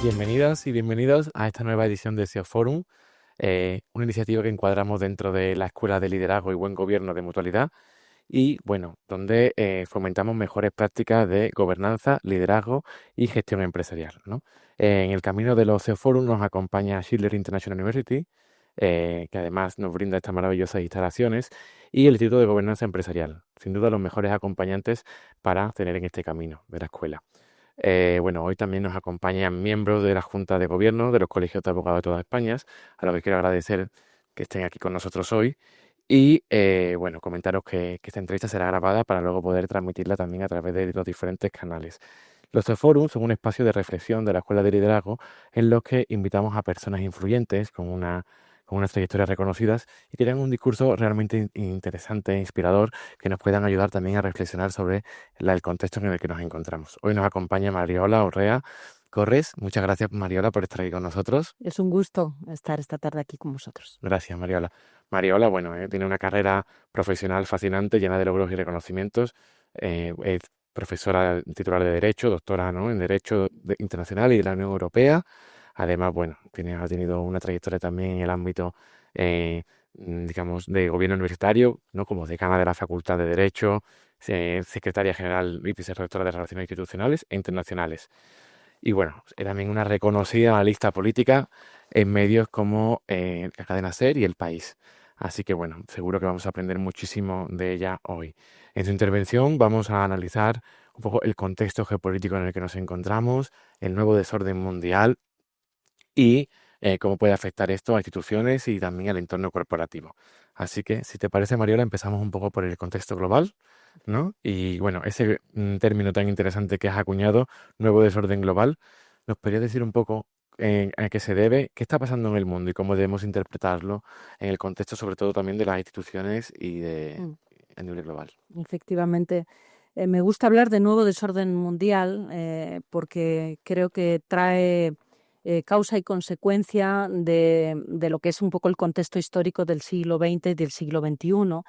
Bienvenidas y bienvenidos a esta nueva edición de SEO Forum, una iniciativa que encuadramos dentro de la Escuela de Liderazgo y Buen Gobierno de Mutualidad y, bueno, donde fomentamos mejores prácticas de gobernanza, liderazgo y gestión empresarial, ¿no? En el camino de los SEO Forum nos acompaña Schiller International University, que además nos brinda estas maravillosas instalaciones, y el Instituto de Gobernanza Empresarial, sin duda los mejores acompañantes para tener en este camino de la escuela. Bueno, hoy también nos acompañan miembros de la Junta de Gobierno de los colegios de abogados de toda España, a los que quiero agradecer que estén aquí con nosotros hoy. Y bueno, comentaros que esta entrevista será grabada para luego poder transmitirla también a través de los diferentes canales. Los Forums son un espacio de reflexión de la Escuela de Liderazgo en los que invitamos a personas influyentes con unas trayectorias reconocidas y que tengan un discurso realmente interesante e inspirador que nos puedan ayudar también a reflexionar sobre el contexto en el que nos encontramos. Hoy nos acompaña Mariola Urrea Corres. Muchas gracias, Mariola, por estar aquí con nosotros. Es un gusto estar esta tarde aquí con vosotros. Gracias, Mariola. Mariola, bueno, tiene una carrera profesional fascinante, llena de logros y reconocimientos. Es profesora titular de Derecho, doctora, ¿no?, en Derecho Internacional y de la Unión Europea. Además, bueno, ha tenido una trayectoria también en el ámbito, digamos, de gobierno universitario, ¿no?, como decana de la Facultad de Derecho, secretaria general y vicerrectora de Relaciones Institucionales e Internacionales. Y bueno, es también una reconocida analista política en medios como la cadena SER y El País. Así que bueno, seguro que vamos a aprender muchísimo de ella hoy. En su intervención vamos a analizar un poco el contexto geopolítico en el que nos encontramos, el nuevo desorden mundial y cómo puede afectar esto a instituciones y también al entorno corporativo. Así que, si te parece, Mariola, empezamos un poco por el contexto global, ¿no? Y bueno, ese término tan interesante que has acuñado, nuevo desorden global, ¿nos podrías decir un poco a qué se debe, qué está pasando en el mundo y cómo debemos interpretarlo en el contexto, sobre todo también de las instituciones y a nivel global? Efectivamente, me gusta hablar de nuevo desorden mundial porque creo que trae causa y consecuencia de lo que es un poco el contexto histórico del siglo XX y del siglo XXI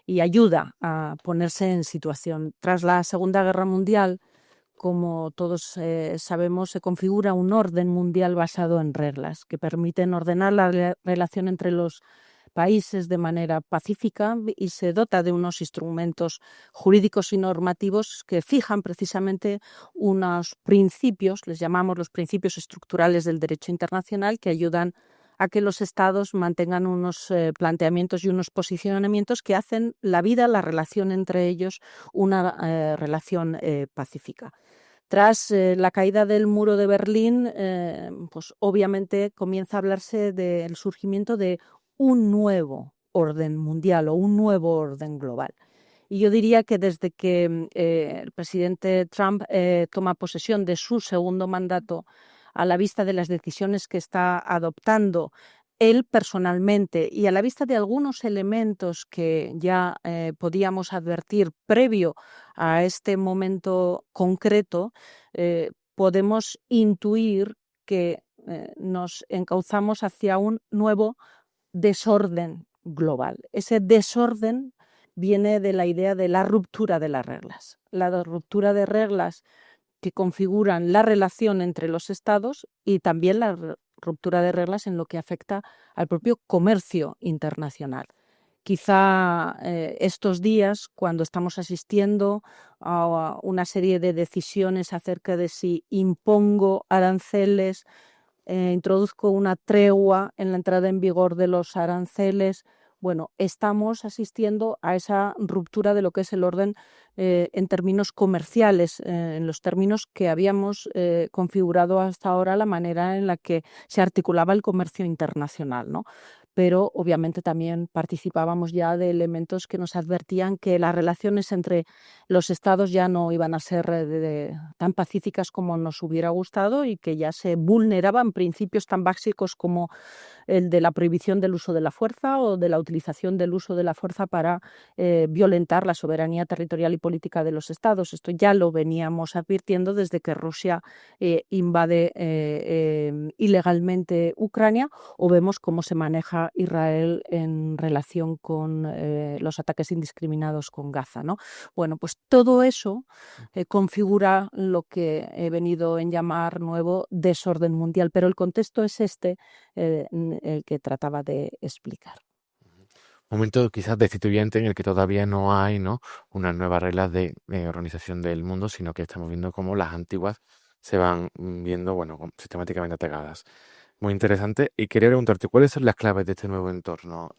y ayuda a ponerse en situación. Tras la Segunda Guerra Mundial, como todos sabemos, se configura un orden mundial basado en reglas que permiten ordenar la relación entre los países de manera pacífica y se dota de unos instrumentos jurídicos y normativos que fijan precisamente unos principios, les llamamos los principios estructurales del derecho internacional, que ayudan a que los estados mantengan unos planteamientos y unos posicionamientos que hacen la vida, la relación entre ellos, una relación pacífica. Tras la caída del muro de Berlín, pues obviamente comienza a hablarse del surgimiento de un nuevo orden mundial o un nuevo orden global. Y yo diría que desde que el presidente Trump toma posesión de su segundo mandato, a la vista de las decisiones que está adoptando él personalmente y a la vista de algunos elementos que ya podíamos advertir previo a este momento concreto, podemos intuir que nos encauzamos hacia un nuevo desorden global. Ese desorden viene de la idea de la ruptura de las reglas. La ruptura de reglas que configuran la relación entre los estados y también la ruptura de reglas en lo que afecta al propio comercio internacional. Quizá estos días, cuando estamos asistiendo a una serie de decisiones acerca de si impongo aranceles, introduzco una tregua en la entrada en vigor de los aranceles, bueno, estamos asistiendo a esa ruptura de lo que es el orden en términos comerciales, en los términos que habíamos configurado hasta ahora, la manera en la que se articulaba el comercio internacional, ¿no? Pero obviamente también participábamos ya de elementos que nos advertían que las relaciones entre los estados ya no iban a ser tan pacíficas como nos hubiera gustado y que ya se vulneraban principios tan básicos como el de la prohibición del uso de la fuerza o de la utilización del uso de la fuerza para violentar la soberanía territorial y política de los estados. Esto ya lo veníamos advirtiendo desde que Rusia invade ilegalmente Ucrania, o vemos cómo se maneja Israel en relación con los ataques indiscriminados con Gaza, ¿no? Bueno, pues todo eso configura lo que he venido en llamar nuevo desorden mundial, pero el contexto es el que trataba de explicar. Momento quizás destituyente en el que todavía no hay, ¿no?, unas nuevas reglas de organización del mundo, sino que estamos viendo cómo las antiguas se van viendo, bueno, sistemáticamente atacadas. Muy interesante. Y quería preguntarte, ¿cuáles son las claves de este nuevo entorno?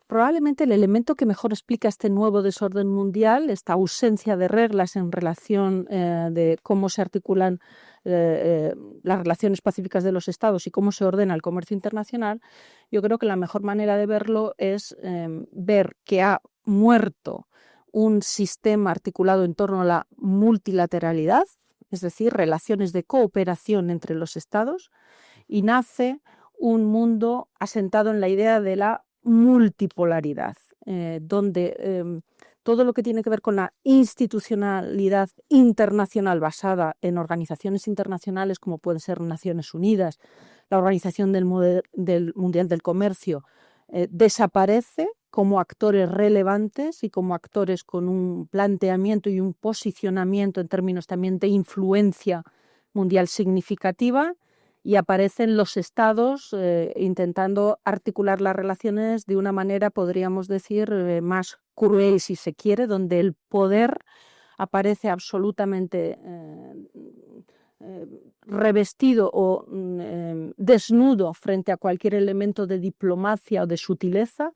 Probablemente el elemento que mejor explica este nuevo desorden mundial, esta ausencia de reglas en relación de cómo se articulan las relaciones pacíficas de los estados y cómo se ordena el comercio internacional, yo creo que la mejor manera de verlo es ver que ha muerto un sistema articulado en torno a la multilateralidad, es decir, relaciones de cooperación entre los estados, y nace un mundo asentado en la idea de la multipolaridad, donde todo lo que tiene que ver con la institucionalidad internacional basada en organizaciones internacionales como pueden ser Naciones Unidas, la Organización del Mundial del Comercio, desaparece como actores relevantes y como actores con un planteamiento y un posicionamiento en términos también de influencia mundial significativa, y aparecen los estados intentando articular las relaciones de una manera, podríamos decir, más cruel, si se quiere, donde el poder aparece absolutamente revestido o desnudo frente a cualquier elemento de diplomacia o de sutileza,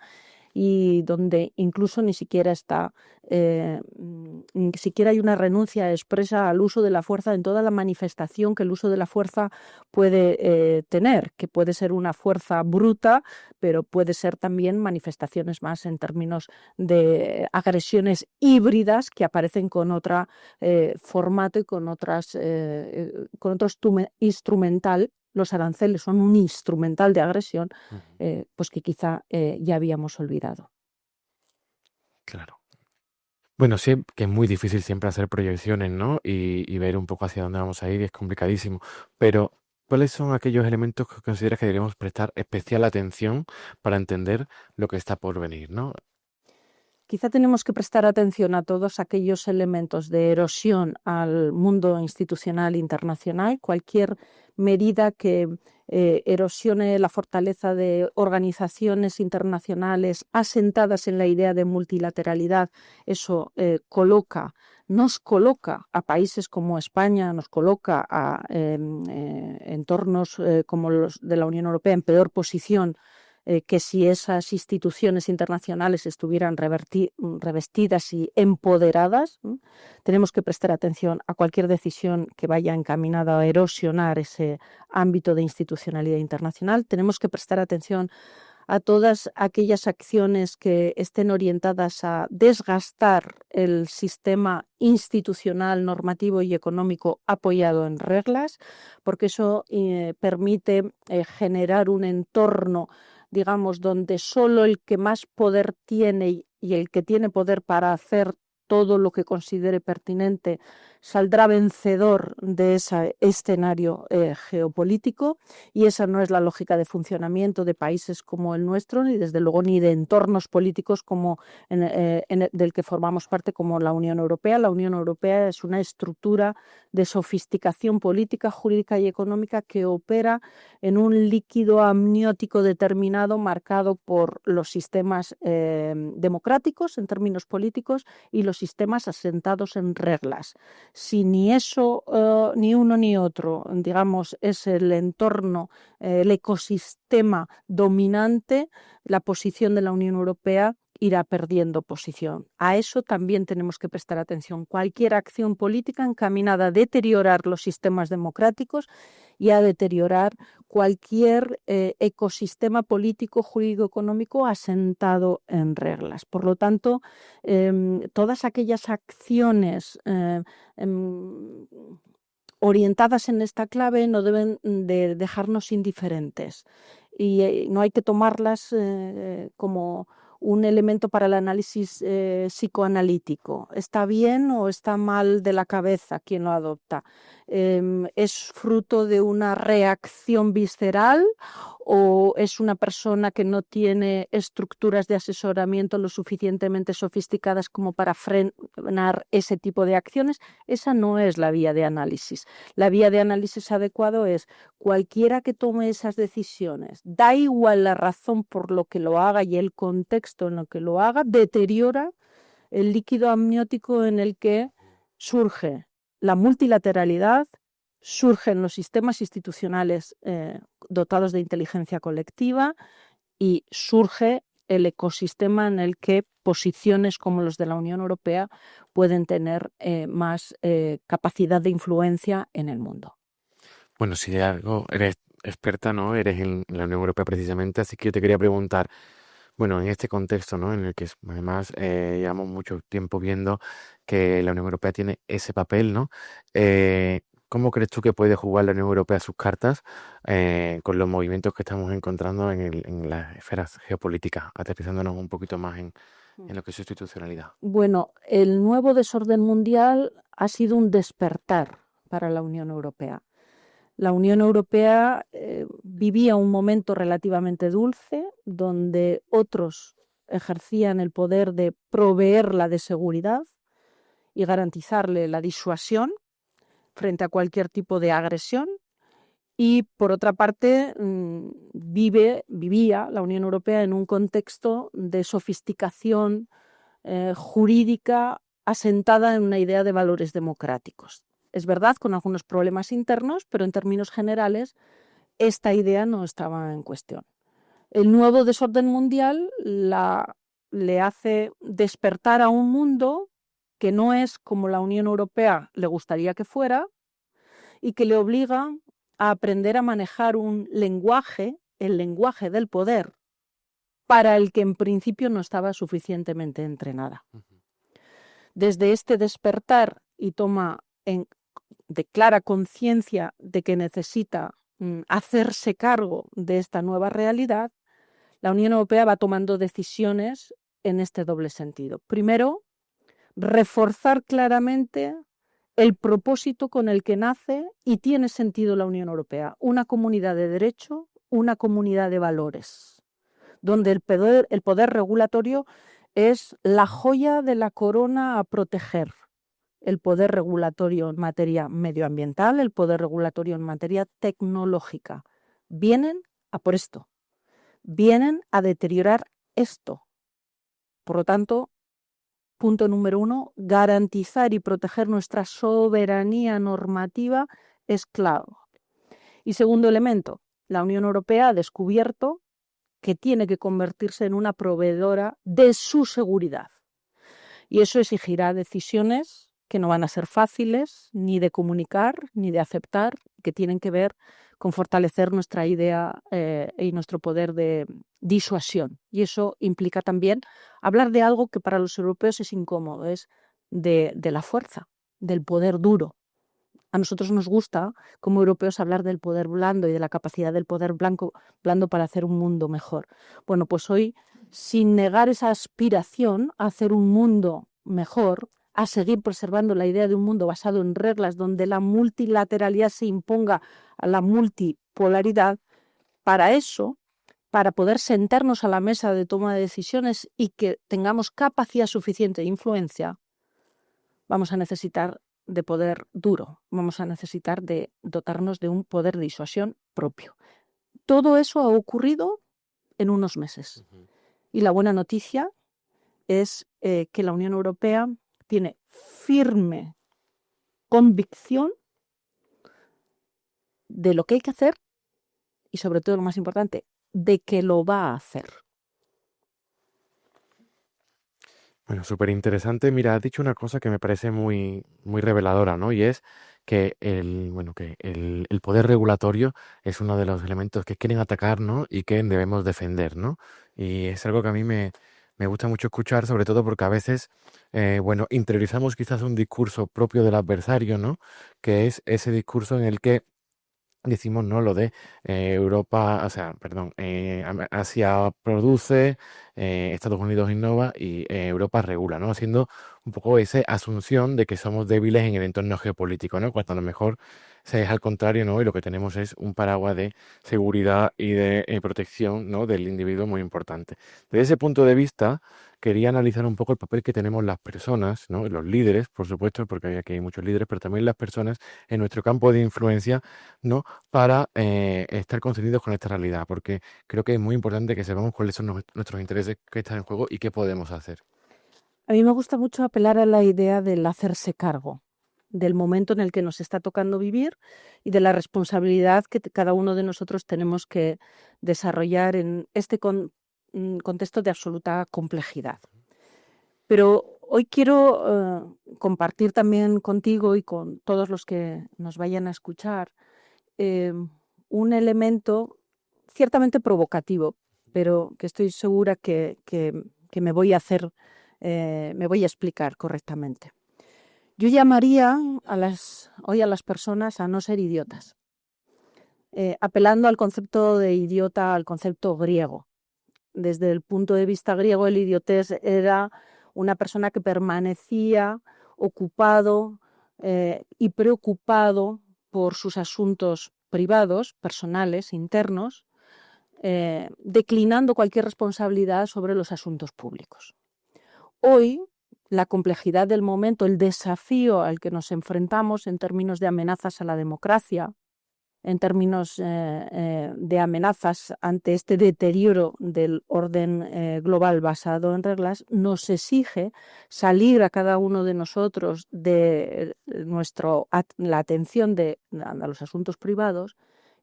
y donde incluso ni siquiera hay una renuncia expresa al uso de la fuerza en toda la manifestación que el uso de la fuerza puede tener, que puede ser una fuerza bruta, pero puede ser también manifestaciones más en términos de agresiones híbridas que aparecen con otro formato y con otro instrumental. Los aranceles son un instrumental de agresión, pues que quizá ya habíamos olvidado. Claro. Bueno, sí, que es muy difícil siempre hacer proyecciones, ¿no? Y ver un poco hacia dónde vamos a ir, es complicadísimo. Pero, ¿cuáles son aquellos elementos que consideras que deberíamos prestar especial atención para entender lo que está por venir, ¿no? Quizá tenemos que prestar atención a todos aquellos elementos de erosión al mundo institucional internacional, cualquier medida que erosione la fortaleza de organizaciones internacionales asentadas en la idea de multilateralidad. Eso nos coloca a países como España, nos coloca a entornos como los de la Unión Europea en peor posición que si esas instituciones internacionales estuvieran revestidas y empoderadas. Tenemos que prestar atención a cualquier decisión que vaya encaminada a erosionar ese ámbito de institucionalidad internacional. Tenemos que prestar atención a todas aquellas acciones que estén orientadas a desgastar el sistema institucional, normativo y económico apoyado en reglas, porque eso permite generar un entorno, digamos, donde solo el que más poder tiene y el que tiene poder para hacer todo lo que considere pertinente saldrá vencedor de ese escenario geopolítico, y esa no es la lógica de funcionamiento de países como el nuestro, ni desde luego ni de entornos políticos como del que formamos parte, como la Unión Europea. La Unión Europea es una estructura de sofisticación política, jurídica y económica que opera en un líquido amniótico determinado marcado por los sistemas democráticos en términos políticos y los sistemas asentados en reglas. Si ni eso, ni uno ni otro, digamos, es el entorno, el ecosistema dominante, la posición de la Unión Europea irá perdiendo posición. A eso también tenemos que prestar atención. Cualquier acción política encaminada a deteriorar los sistemas democráticos y a deteriorar cualquier ecosistema político, jurídico, económico asentado en reglas. Por lo tanto, todas aquellas acciones orientadas en esta clave no deben de dejarnos indiferentes. y no hay que tomarlas como un elemento para el análisis psicoanalítico. ¿Está bien o está mal de la cabeza quien lo adopta? ¿Es fruto de una reacción visceral o es una persona que no tiene estructuras de asesoramiento lo suficientemente sofisticadas como para frenar ese tipo de acciones? Esa no es la vía de análisis. La vía de análisis adecuado es cualquiera que tome esas decisiones, da igual la razón por lo que lo haga y el contexto en lo que lo haga, deteriora el líquido amniótico en el que surge la multilateralidad, surgen los sistemas institucionales dotados de inteligencia colectiva y surge el ecosistema en el que posiciones como los de la Unión Europea pueden tener más capacidad de influencia en el mundo. Bueno, si de algo eres experta, ¿no? Eres en la Unión Europea precisamente, así que yo te quería preguntar, bueno, en este contexto, ¿no? En el que además llevamos mucho tiempo viendo que la Unión Europea tiene ese papel, ¿no? ¿Cómo crees tú que puede jugar la Unión Europea sus cartas con los movimientos que estamos encontrando en las esferas geopolíticas, aterrizándonos un poquito más en lo que es su institucionalidad? Bueno, el nuevo desorden mundial ha sido un despertar para la Unión Europea. La Unión Europea vivía un momento relativamente dulce donde otros ejercían el poder de proveerla de seguridad y garantizarle la disuasión frente a cualquier tipo de agresión. Y por otra parte, vivía la Unión Europea en un contexto de sofisticación jurídica asentada en una idea de valores democráticos. Es verdad, con algunos problemas internos, pero en términos generales esta idea no estaba en cuestión. El nuevo desorden mundial le hace despertar a un mundo que no es como la Unión Europea le gustaría que fuera y que le obliga a aprender a manejar un lenguaje, el lenguaje del poder, para el que en principio no estaba suficientemente entrenada. Desde este despertar y toma de clara conciencia de que necesita hacerse cargo de esta nueva realidad, la Unión Europea va tomando decisiones en este doble sentido. Primero, reforzar claramente el propósito con el que nace y tiene sentido la Unión Europea, una comunidad de derecho, una comunidad de valores, donde el poder regulatorio es la joya de la corona a proteger. El poder regulatorio en materia medioambiental, el poder regulatorio en materia tecnológica. Vienen a por esto, vienen a deteriorar esto. Por lo tanto, punto número 1, garantizar y proteger nuestra soberanía normativa es clave. Y segundo elemento, la Unión Europea ha descubierto que tiene que convertirse en una proveedora de su seguridad. Y eso exigirá decisiones que no van a ser fáciles ni de comunicar ni de aceptar, que tienen que ver con fortalecer nuestra idea y nuestro poder de disuasión. Y eso implica también hablar de algo que para los europeos es incómodo, es de la fuerza, del poder duro. A nosotros nos gusta, como europeos, hablar del poder blando y de la capacidad del poder blando para hacer un mundo mejor. Bueno, pues hoy, sin negar esa aspiración a hacer un mundo mejor, a seguir preservando la idea de un mundo basado en reglas donde la multilateralidad se imponga a la multipolaridad, para eso, para poder sentarnos a la mesa de toma de decisiones y que tengamos capacidad suficiente de influencia, vamos a necesitar de poder duro, vamos a necesitar de dotarnos de un poder de disuasión propio. Todo eso ha ocurrido en unos meses. Y la buena noticia es que la Unión Europea tiene firme convicción de lo que hay que hacer y, sobre todo, lo más importante, de que lo va a hacer. Bueno, súper interesante. Mira, has dicho una cosa que me parece muy, muy reveladora, ¿no? Y es que el poder regulatorio es uno de los elementos que quieren atacar, ¿no? Y que debemos defender, ¿no? Y es algo que a mí me gusta mucho escuchar, sobre todo porque a veces, interiorizamos quizás un discurso propio del adversario, ¿no? Que es ese discurso en el que decimos, ¿no? Lo de Europa, o sea, perdón, Asia produce, Estados Unidos innova y Europa regula, ¿no? Haciendo un poco esa asunción de que somos débiles en el entorno geopolítico, ¿no? Cuando a lo mejor es al contrario, ¿no? Y lo que tenemos es un paraguas de seguridad y de protección, ¿no? Del individuo muy importante. Desde ese punto de vista, quería analizar un poco el papel que tenemos las personas, ¿no? Los líderes, por supuesto, porque aquí hay muchos líderes, pero también las personas en nuestro campo de influencia, ¿no? Para estar concernidos con esta realidad, porque creo que es muy importante que sepamos cuáles son nuestros intereses, qué está en juego y qué podemos hacer. A mí me gusta mucho apelar a la idea del hacerse cargo, del momento en el que nos está tocando vivir y de la responsabilidad que cada uno de nosotros tenemos que desarrollar en este contexto de absoluta complejidad. Pero hoy quiero compartir también contigo y con todos los que nos vayan a escuchar eh, un elemento ciertamente provocativo, pero que estoy segura que me voy a hacer, me voy a explicar correctamente. Yo llamaría hoy a las personas a no ser idiotas, apelando al concepto de idiota, al concepto griego. Desde el punto de vista griego, el idiotés era una persona que permanecía ocupado y preocupado por sus asuntos privados, personales, internos, declinando cualquier responsabilidad sobre los asuntos públicos. Hoy, la complejidad del momento, el desafío al que nos enfrentamos en términos de amenazas a la democracia, en términos de amenazas ante este deterioro del orden global basado en reglas, nos exige salir a cada uno de nosotros de la atención a los asuntos privados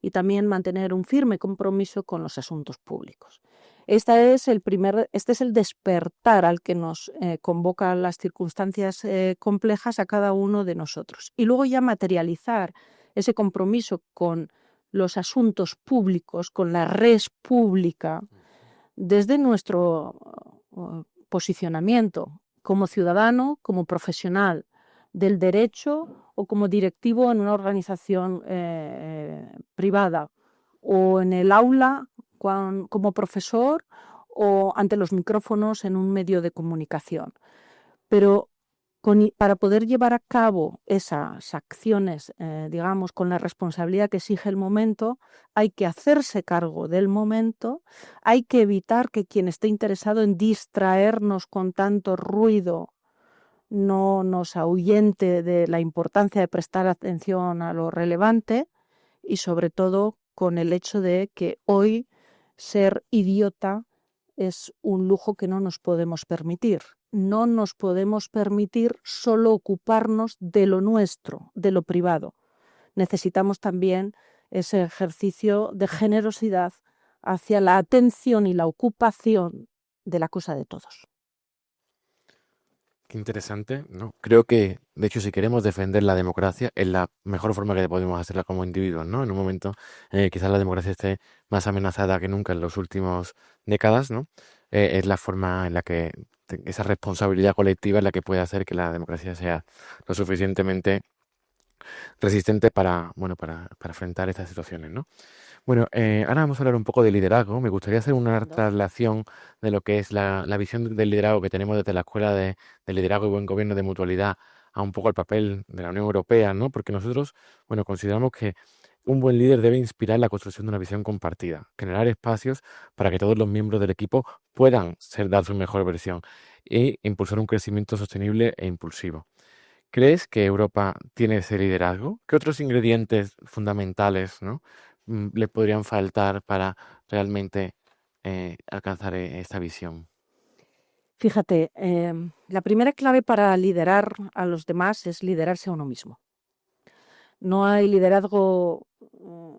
y también mantener un firme compromiso con los asuntos públicos. Este es el despertar al que nos convocan las circunstancias complejas a cada uno de nosotros. Y luego ya materializar ese compromiso con los asuntos públicos, con la res pública, desde nuestro posicionamiento como ciudadano, como profesional del derecho o como directivo en una organización privada, o en el aula como profesor o ante los micrófonos en un medio de comunicación. Pero para poder llevar a cabo esas acciones, digamos, con la responsabilidad que exige el momento, hay que hacerse cargo del momento, hay que evitar que quien esté interesado en distraernos con tanto ruido no nos ahuyente de la importancia de prestar atención a lo relevante y sobre todo con el hecho de que hoy ser idiota es un lujo que no nos podemos permitir. No nos podemos permitir solo ocuparnos de lo nuestro, de lo privado. Necesitamos también ese ejercicio de generosidad hacia la atención y la ocupación de la cosa de todos. Qué interesante, ¿no? Creo que, de hecho, si queremos defender la democracia, es la mejor forma que podemos hacerla como individuos, ¿no? En un momento en el que quizás la democracia esté más amenazada que nunca en los últimos décadas, ¿no? Es la forma en la que esa responsabilidad colectiva es la que puede hacer que la democracia sea lo suficientemente resistente para, bueno, para afrontar estas situaciones, ¿no? Bueno, ahora vamos a hablar un poco de liderazgo. Me gustaría hacer una Estupendo. traslación de lo que es la visión del liderazgo que tenemos desde la Escuela de Liderazgo y Buen Gobierno de Mutualidad a un poco el papel de la Unión Europea, ¿no? Porque nosotros, bueno, consideramos que un buen líder debe inspirar la construcción de una visión compartida, generar espacios para que todos los miembros del equipo puedan dar su mejor versión e impulsar un crecimiento sostenible e impulsivo. ¿Crees que Europa tiene ese liderazgo? ¿Qué otros ingredientes fundamentales, ¿no? Le podrían faltar para realmente alcanzar esta visión? Fíjate, la primera clave para liderar a los demás es liderarse a uno mismo. No hay liderazgo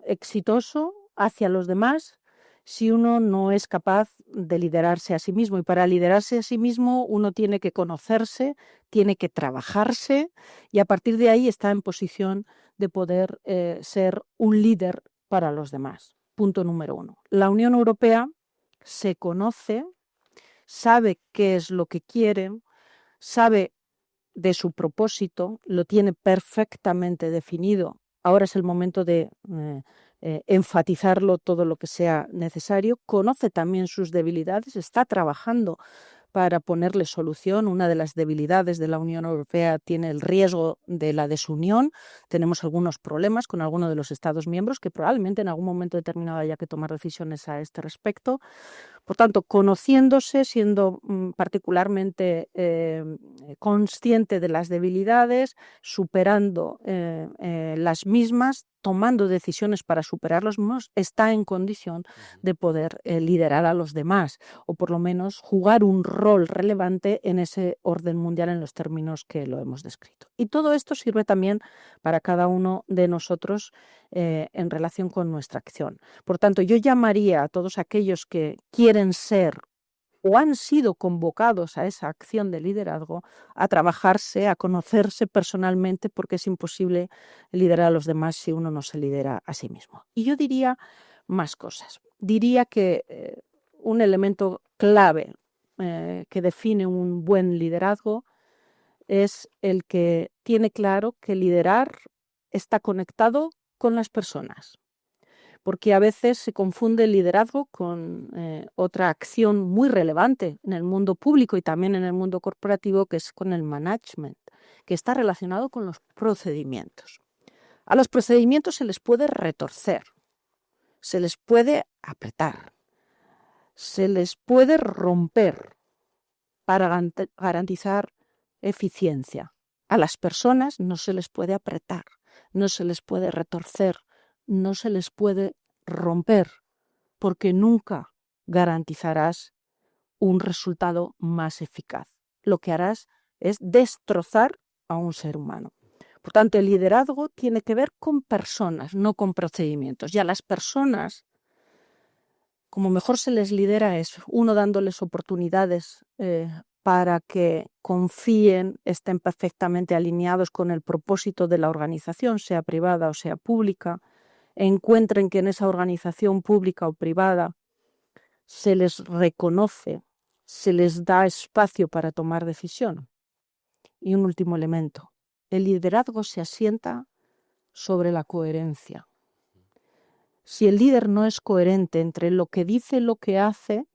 exitoso hacia los demás si uno no es capaz de liderarse a sí mismo. Y para liderarse a sí mismo uno tiene que conocerse, tiene que trabajarse y a partir de ahí está en posición de poder ser un líder para los demás. Punto número uno. La Unión Europea se conoce, sabe qué es lo que quiere, sabe de su propósito, lo tiene perfectamente definido ahora es el momento de enfatizarlo todo lo que sea necesario, conoce también sus debilidades, está trabajando para ponerle solución. Una de las debilidades de la Unión Europea tiene el riesgo de la desunión. Tenemos algunos problemas con algunos de los Estados miembros que probablemente en algún momento determinado haya que tomar decisiones a este respecto. Por tanto, conociéndose, siendo particularmente consciente de las debilidades, superando las mismas, tomando decisiones para superar los mismos, está en condición de poder liderar a los demás o por lo menos jugar un rol relevante en ese orden mundial en los términos que lo hemos descrito. Y todo esto sirve también para cada uno de nosotros en relación con nuestra acción. Por tanto, yo llamaría a todos aquellos que quieren ser o han sido convocados a esa acción de liderazgo a trabajarse, a conocerse personalmente, porque es imposible liderar a los demás si uno no se lidera a sí mismo. Y yo diría más cosas. Diría que un elemento clave que define un buen liderazgo es el que tiene claro que liderar está conectado con las personas, porque a veces se confunde el liderazgo con otra acción muy relevante en el mundo público y también en el mundo corporativo, que es con el management, que está relacionado con los procedimientos. A los procedimientos se les puede retorcer, se les puede apretar, se les puede romper para garantizar eficiencia. A las personas no se les puede apretar, no se les puede retorcer, no se les puede romper, porque nunca garantizarás un resultado más eficaz. Lo que harás es destrozar a un ser humano. Por tanto, el liderazgo tiene que ver con personas, no con procedimientos. Y a las personas, como mejor se les lidera es, uno, dándoles oportunidades para que confíen, estén perfectamente alineados con el propósito de la organización, sea privada o sea pública, encuentren que en esa organización pública o privada se les reconoce, se les da espacio para tomar decisión. Y un último elemento, el liderazgo se asienta sobre la coherencia. Si el líder no es coherente entre lo que dice y lo que hace,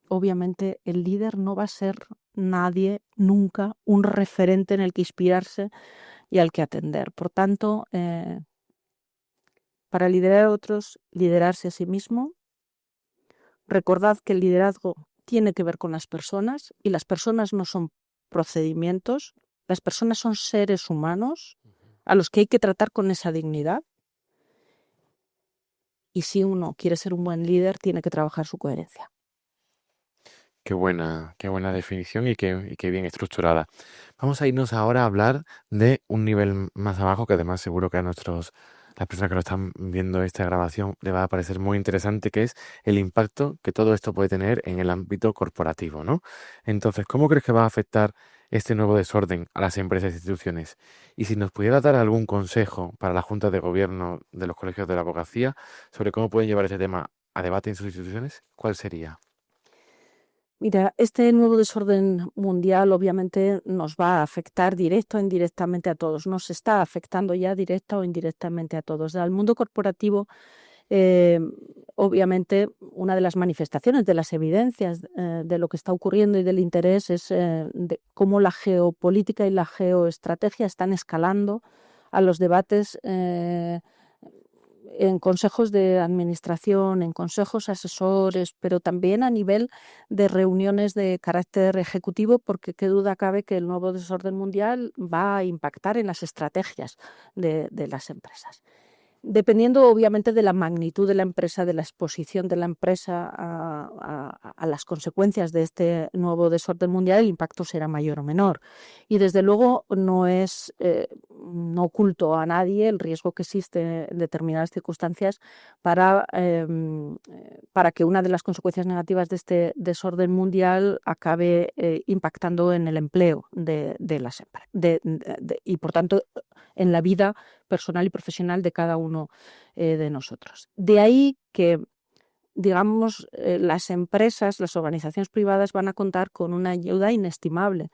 obviamente el líder no va a ser nadie, nunca, un referente en el que inspirarse y al que atender. Por tanto, para liderar a otros, liderarse a sí mismo. Recordad que el liderazgo tiene que ver con las personas y las personas no son procedimientos, las personas son seres humanos a los que hay que tratar con esa dignidad. Y si uno quiere ser un buen líder, tiene que trabajar su coherencia. Qué buena definición y qué bien estructurada. Vamos a irnos ahora a hablar de un nivel más abajo, que además seguro que a las personas que lo están viendo esta grabación le va a parecer muy interesante, que es el impacto que todo esto puede tener en el ámbito corporativo, ¿no? Entonces, ¿cómo crees que va a afectar este nuevo desorden a las empresas e instituciones? Y si nos pudiera dar algún consejo para la Junta de Gobierno de los colegios de la abogacía sobre cómo pueden llevar este tema a debate en sus instituciones, ¿cuál sería? Mira, este nuevo desorden mundial obviamente nos va a afectar directa o indirectamente a todos. Nos está afectando ya directa o indirectamente a todos. Al mundo corporativo, eh, obviamente, una de las manifestaciones de las evidencias de lo que está ocurriendo y del interés es de cómo la geopolítica y la geoestrategia están escalando a los debates en consejos de administración, en consejos asesores, pero también a nivel de reuniones de carácter ejecutivo, porque qué duda cabe que el nuevo desorden mundial va a impactar en las estrategias de las empresas. Dependiendo obviamente de la magnitud de la empresa, de la exposición de la empresa a las consecuencias de este nuevo desorden mundial, el impacto será mayor o menor. Y desde luego no oculto a nadie el riesgo que existe en determinadas circunstancias para que una de las consecuencias negativas de este desorden mundial acabe impactando en el empleo de las empresas y por tanto en la vida personal y profesional de cada uno de nosotros. De ahí que, digamos, las empresas, las organizaciones privadas van a contar con una ayuda inestimable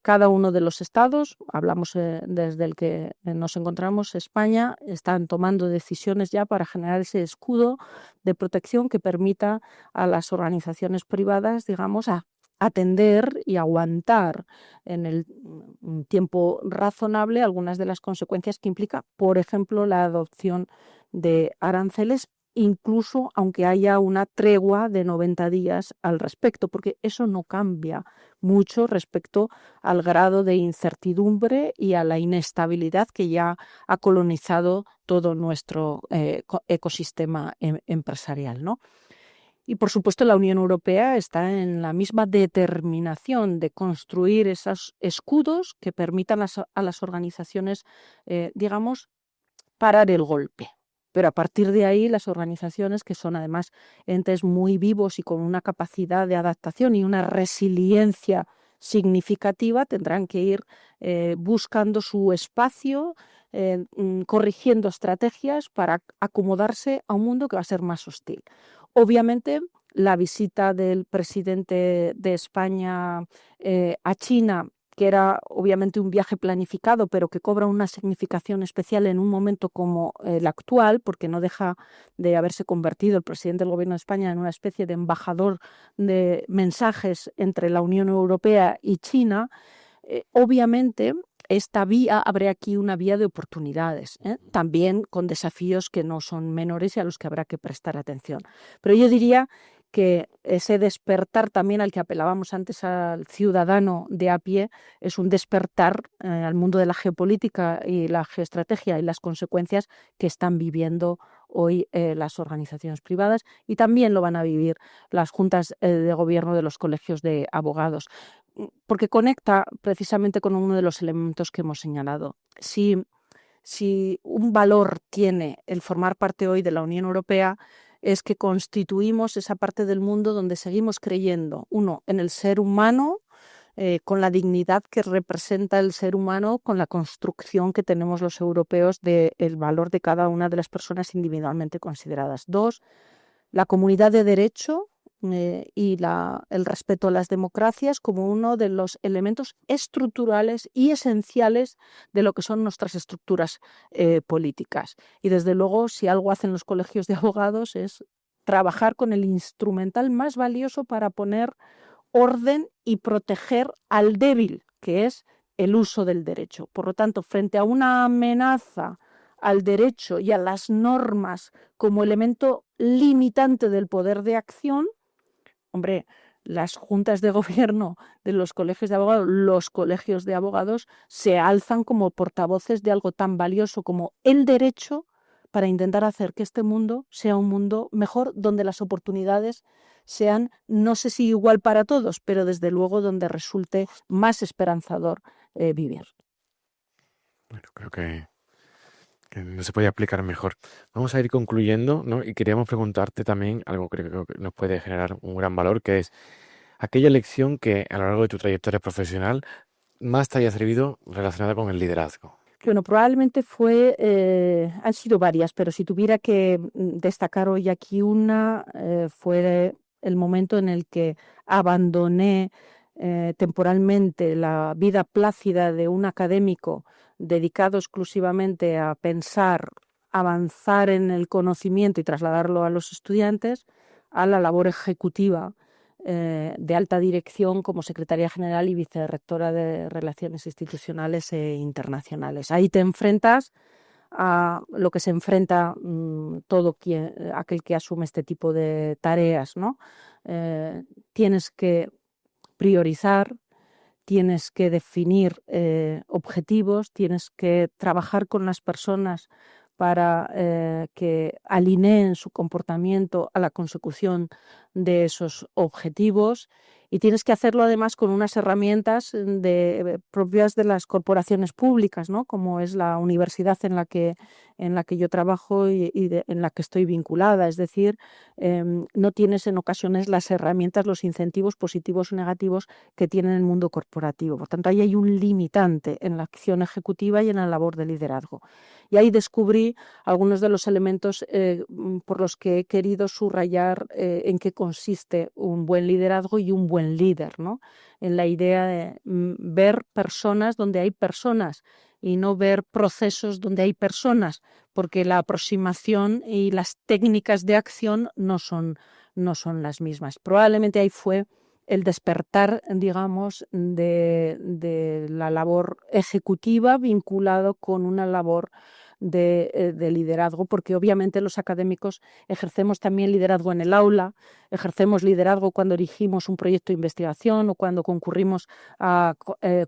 Cada uno de los estados, hablamos desde el que nos encontramos, España, están tomando decisiones ya para generar ese escudo de protección que permita a las organizaciones privadas, digamos, a atender y aguantar en el tiempo razonable algunas de las consecuencias que implica, por ejemplo, la adopción de aranceles, incluso aunque haya una tregua de 90 días al respecto, porque eso no cambia mucho respecto al grado de incertidumbre y a la inestabilidad que ya ha colonizado todo nuestro ecosistema empresarial, ¿no? Y, por supuesto, la Unión Europea está en la misma determinación de construir esos escudos que permitan a las organizaciones, digamos, parar el golpe. Pero a partir de ahí, las organizaciones, que son además entes muy vivos y con una capacidad de adaptación y una resiliencia significativa, tendrán que ir buscando su espacio, corrigiendo estrategias para acomodarse a un mundo que va a ser más hostil. Obviamente, la visita del presidente de España a China, que era obviamente un viaje planificado, pero que cobra una significación especial en un momento como el actual, porque no deja de haberse convertido el presidente del Gobierno de España en una especie de embajador de mensajes entre la Unión Europea y China. Obviamente, esta vía abre aquí una vía de oportunidades, también con desafíos que no son menores y a los que habrá que prestar atención. Pero yo diría que ese despertar también al que apelábamos antes al ciudadano de a pie es un despertar al mundo de la geopolítica y la geoestrategia y las consecuencias que están viviendo hoy las organizaciones privadas, y también lo van a vivir las juntas de gobierno de los colegios de abogados, porque conecta precisamente con uno de los elementos que hemos señalado. Si un valor tiene el formar parte hoy de la Unión Europea, es que constituimos esa parte del mundo donde seguimos creyendo, uno, en el ser humano, con la dignidad que representa el ser humano, con la construcción que tenemos los europeos del valor de cada una de las personas individualmente consideradas. Dos, la comunidad de derecho y el respeto a las democracias como uno de los elementos estructurales y esenciales de lo que son nuestras estructuras políticas. Y desde luego, si algo hacen los colegios de abogados es trabajar con el instrumental más valioso para poner orden y proteger al débil, que es el uso del derecho. Por lo tanto, frente a una amenaza al derecho y a las normas como elemento limitante del poder de acción, hombre, las juntas de gobierno de los colegios de abogados, los colegios de abogados se alzan como portavoces de algo tan valioso como el derecho para intentar hacer que este mundo sea un mundo mejor, donde las oportunidades sean, no sé si igual para todos, pero desde luego donde resulte más esperanzador vivir. Bueno, creo que no se puede aplicar mejor. Vamos a ir concluyendo, ¿no? Y queríamos preguntarte también algo que creo que nos puede generar un gran valor, que es aquella lección que a lo largo de tu trayectoria profesional más te haya servido relacionada con el liderazgo. Bueno, probablemente han sido varias, pero si tuviera que destacar hoy aquí una, fue el momento en el que abandoné temporalmente la vida plácida de un académico dedicado exclusivamente a pensar, avanzar en el conocimiento y trasladarlo a los estudiantes, a la labor ejecutiva de alta dirección como secretaria general y vicerrectora de Relaciones Institucionales e Internacionales. Ahí te enfrentas a lo que se enfrenta aquel que asume este tipo de tareas, ¿no? Tienes que priorizar, tienes que definir objetivos, tienes que trabajar con las personas para que alineen su comportamiento a la consecución de esos objetivos, y tienes que hacerlo además con unas herramientas propias de las corporaciones públicas, ¿no? Como es la universidad en la que yo trabajo y en la que estoy vinculada. Es decir, no tienes en ocasiones las herramientas, los incentivos positivos o negativos que tiene el mundo corporativo. Por tanto, ahí hay un limitante en la acción ejecutiva y en la labor de liderazgo. Y ahí descubrí algunos de los elementos por los que he querido subrayar en qué consiste un buen liderazgo y un buen líder, ¿no? En la idea de ver personas donde hay personas y no ver procesos donde hay personas, porque la aproximación y las técnicas de acción no son las mismas. Probablemente ahí fue el despertar, digamos, de la labor ejecutiva vinculado con una labor de liderazgo, porque obviamente los académicos ejercemos también liderazgo en el aula, ejercemos liderazgo cuando dirigimos un proyecto de investigación o cuando concurrimos a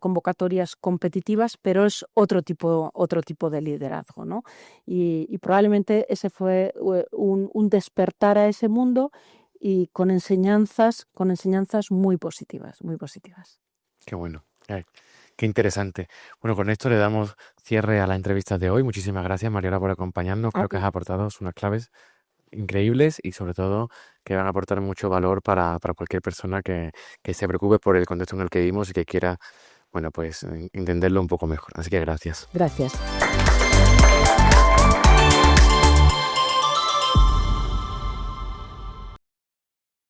convocatorias competitivas, pero es otro tipo de liderazgo, ¿no? Y probablemente ese fue un despertar a ese mundo y con enseñanzas muy positivas, muy positivas. Qué bueno. Qué interesante. Bueno, con esto le damos cierre a la entrevista de hoy. Muchísimas gracias, Mariola, por acompañarnos. Creo que has aportado unas claves increíbles y sobre todo que van a aportar mucho valor para cualquier persona que se preocupe por el contexto en el que vivimos y que quiera, bueno, pues entenderlo un poco mejor. Así que gracias. Gracias.